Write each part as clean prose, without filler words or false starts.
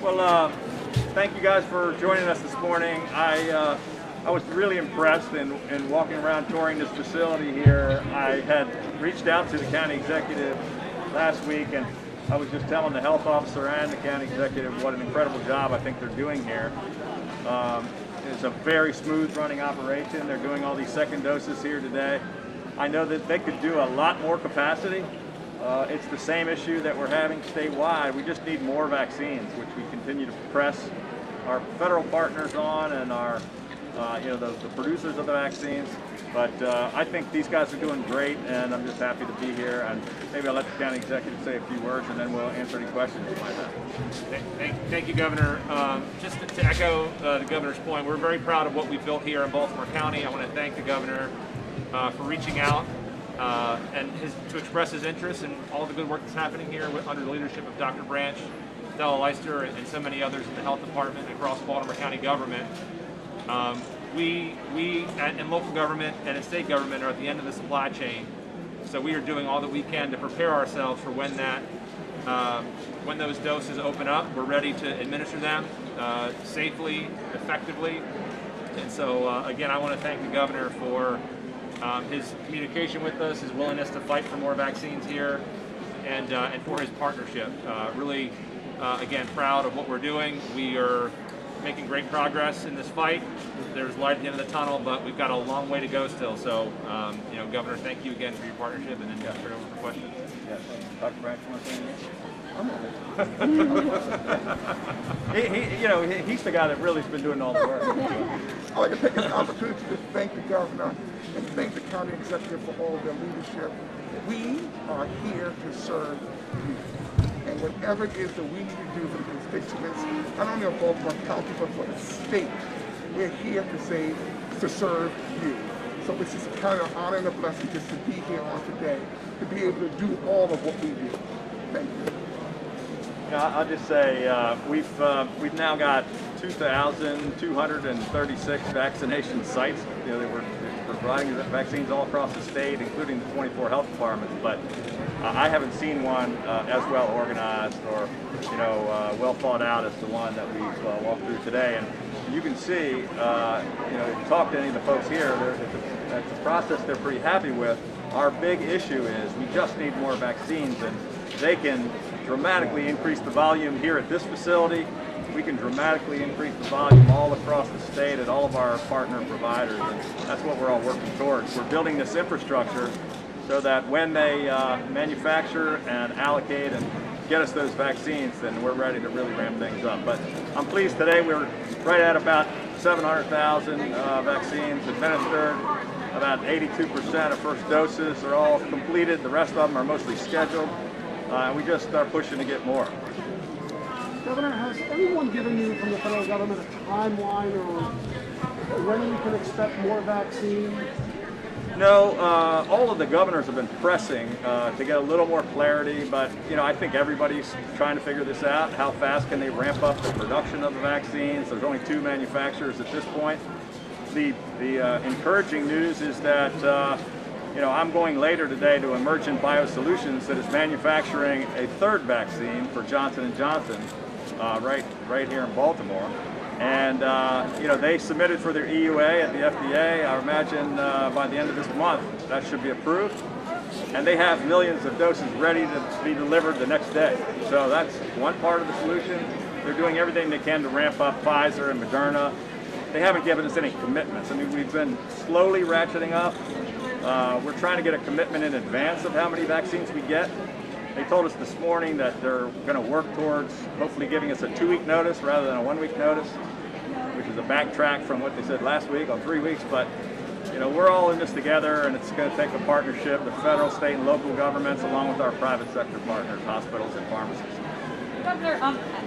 Well, thank you guys for joining us this morning. I was really impressed in walking around touring this facility here. I had reached out to the county executive last week, and I was just telling the health officer and the county executive what an incredible job I think they're doing here. It's a very smooth running operation. They're doing all these second doses here today. I know that they could do a lot more capacity. It's the same issue that we're having statewide. We just need more vaccines, which we continue to press our federal partners on and our, the producers of the vaccines. But I think these guys are doing great, and I'm just happy to be here. And maybe I'll let the county executive say a few words, and then we'll answer any questions you might have. Thank you, Governor. Just to echo the governor's point, we're very proud of what we've built here in Baltimore County. I want to thank the governor for reaching out and to express his interest in all the good work that's happening here under the leadership of Dr. Branch, Stella Leister, and so many others in the health department and across Baltimore County government. We in local government and in state government are at the end of the supply chain, so we are doing all that we can to prepare ourselves for when those doses open up. We're ready to administer them safely, effectively, and so again, I want to thank the governor for his communication with us, his willingness to fight for more vaccines here, and for his partnership. Really, again, proud of what we're doing. We are making great progress in this fight. There's light at the end of the tunnel, but we've got a long way to go still. So, Governor, thank you again for your partnership, and then turn it over for questions. Yes. Dr. Branch, you want to say anything? He's the guy that really's been doing all the work. I'd like to take this opportunity to thank the governor and thank the county executive for all of their leadership. We are here to serve you. And whatever it is that we need to do for the constituents, not only of Baltimore County, but for the state, we're here to serve you. So it's just kind of an honor and a blessing just to be here on today, to be able to do all of what we do. Thank you. I'll just say we've now got 2,236 vaccination sites. We're providing vaccines all across the state, including the 24 health departments. But I haven't seen one as well organized or well thought out as the one that we walked through today. And you can see, if you talk to any of the folks here, it's a process they're pretty happy with. Our big issue is we just need more vaccines, and they can dramatically increase the volume here at this facility. We can dramatically increase the volume all across the state at all of our partner providers, and that's what we're all working towards. We're building this infrastructure so that when they manufacture and allocate and get us those vaccines, then we're ready to really ramp things up. But I'm pleased today we're right at about 700,000 vaccines administered. About 82% of first doses are all completed. The rest of them are mostly scheduled. We just are pushing to get more. Governor, has anyone given you from the federal government a timeline or when we can expect more vaccine? No, all of the governors have been pressing to get a little more clarity, but I think everybody's trying to figure this out. How fast can they ramp up the production of the vaccines? There's only 2 manufacturers at this point. The encouraging news is that I'm going later today to Emergent Biosolutions that is manufacturing a 3rd vaccine for Johnson & Johnson right here in Baltimore. And they submitted for their EUA at the FDA. I imagine by the end of this month that should be approved. And they have millions of doses ready to be delivered the next day. So that's one part of the solution. They're doing everything they can to ramp up Pfizer and Moderna. They haven't given us any commitments. I mean, we've been slowly ratcheting up. We're trying to get a commitment in advance of how many vaccines we get. They told us this morning that they're going to work towards hopefully giving us a 2-week notice rather than a 1-week notice, which is a backtrack from what they said last week on 3 weeks. But we're all in this together, and it's going to take a partnership, the federal, state, and local governments, along with our private sector partners, hospitals, and pharmacies. Governor,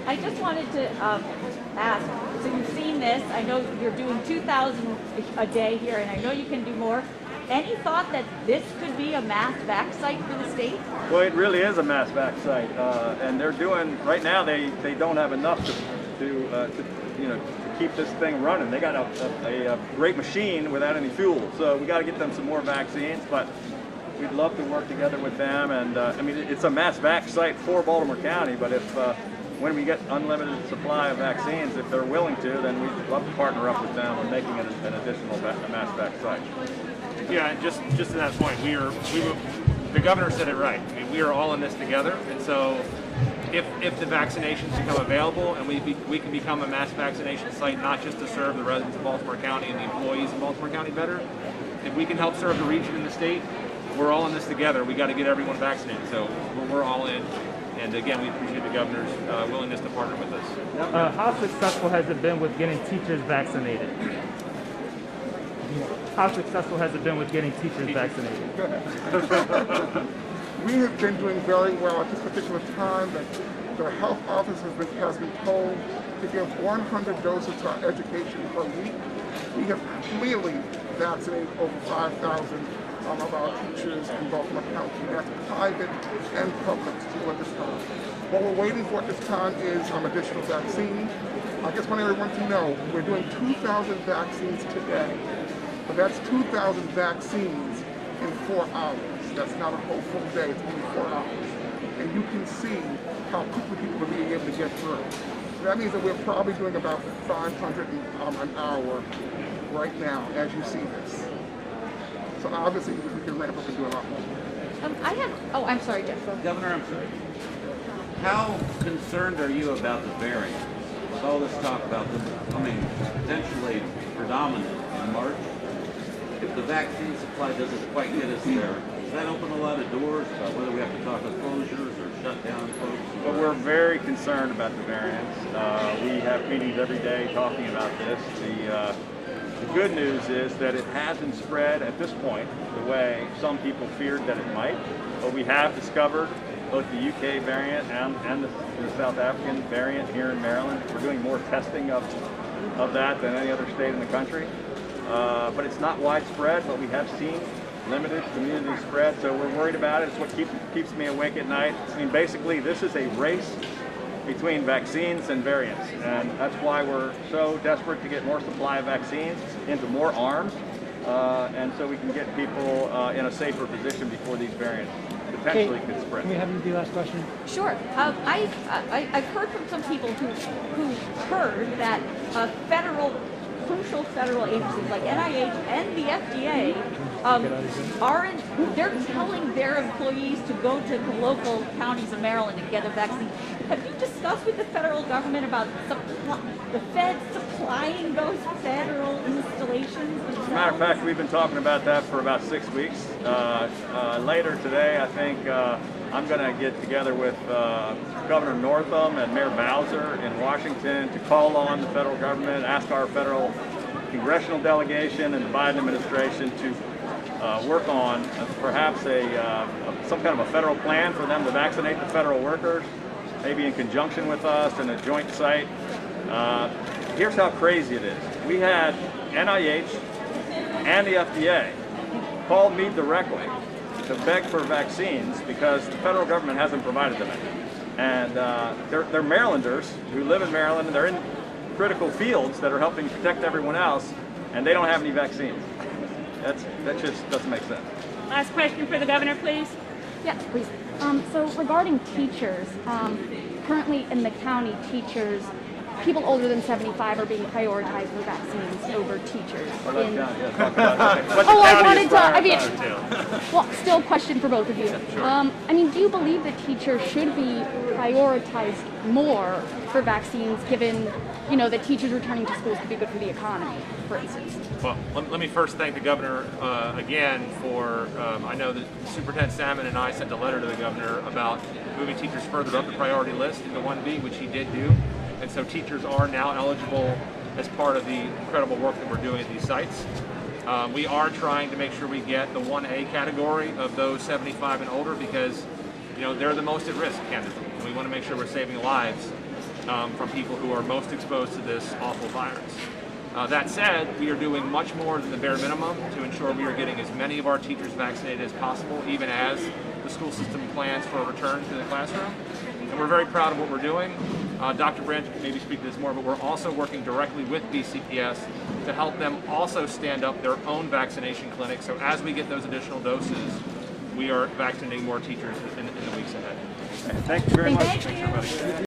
I just wanted to ask, so you've seen this, I know you're doing 2,000 a day here, and I know you can do more. Any thought that this could be a mass vac site for the state? Well, it really is a mass vac site, and they're doing, right now they don't have enough to keep this thing running. They got a great machine without any fuel, so we got to get them some more vaccines, but we'd love to work together with them. And I mean, it's a mass vac site for Baltimore County, but if when we get unlimited supply of vaccines, if they're willing to, then we'd love to partner up with them on making it an additional mass vac site. Yeah, and just to that point, the governor said it right. I mean, we are all in this together, and so if the vaccinations become available and we can become a mass vaccination site, not just to serve the residents of Baltimore County and the employees in Baltimore County better, if we can help serve the region and the state, we're all in this together. We got to get everyone vaccinated, so we're all in. And again, we appreciate the governor's willingness to partner with us. How successful has it been with getting teachers vaccinated? How successful has it been with getting teachers vaccinated? We have been doing very well at this particular time. The health office has been told to give 100 doses to our education per week. We have clearly vaccinated over 5,000 of our teachers in Baltimore County. That's private and public school at this time. What we're waiting for at this time is additional vaccines. I just want everyone to know we're doing 2,000 vaccines today, but that's 2,000 vaccines in 4 hours. That's not a whole full day, it's only 4 hours. And you can see how quickly people will be able to get through. So that means that we're probably doing about 500 an hour right now as you see this. So obviously we can ramp up and do a lot more. I'm sorry, Jeff. Governor, I'm sorry. How concerned are you about the variant? With all this talk about them becoming potentially predominant in March, if the vaccine supply doesn't quite get us there, does that open a lot of doors about whether we have to talk about closures or shut down folks? But we're very concerned about the variants. We have meetings every day talking about this. The good news is that it hasn't spread at this point the way some people feared that it might, but we have discovered both the UK variant and the South African variant here in Maryland. We're doing more testing of that than any other state in the country. But it's not widespread, but we have seen limited community spread, so we're worried about it. It's what keeps me awake at night. I mean, basically, this is a race between vaccines and variants, and that's why we're so desperate to get more supply of vaccines into more arms, and so we can get people in a safer position before these variants potentially could spread. Can we have you do last question? Sure. I've heard from some people who heard that crucial federal agencies like NIH and the FDA they're telling their employees to go to the local counties in Maryland and get a vaccine. Have you discussed with the federal government about the Fed supplying those federal installations? As a matter of fact, we've been talking about that for about 6 weeks. Later today, I think I'm going to get together with Governor Northam and Mayor Bowser in Washington to call on the federal government, ask our federal congressional delegation and the Biden administration to work on perhaps some kind of a federal plan for them to vaccinate the federal workers, maybe in conjunction with us in a joint site. Here's how crazy it is. We had NIH and the FDA call me directly to beg for vaccines because the federal government hasn't provided them any. And they're Marylanders who live in Maryland, and they're in critical fields that are helping protect everyone else, and they don't have any vaccines. That just doesn't make sense. Last question for the governor, please. Yeah, please. So regarding teachers, currently in the county, people older than 75 are being prioritized for vaccines over teachers. Well, still a question for both of you. Do you believe that teachers should be prioritized more for vaccines, given, that teachers returning to schools could be good for the economy, for instance? Well, let me first thank the governor again for, I know that Superintendent Salmon and I sent a letter to the governor about moving teachers further up the priority list into 1B, which he did do. And so teachers are now eligible as part of the incredible work that we're doing at these sites. We are trying to make sure we get the 1A category of those 75 and older because, they're the most at risk, candidly. And we want to make sure we're saving lives from people who are most exposed to this awful virus. That said, we are doing much more than the bare minimum to ensure we are getting as many of our teachers vaccinated as possible, even as the school system plans for a return to the classroom. And we're very proud of what we're doing. Dr. Branch can maybe speak to this more, but we're also working directly with BCPS to help them also stand up their own vaccination clinics. So as we get those additional doses, we are vaccinating more teachers in the weeks ahead. Thank you very much. Thank you.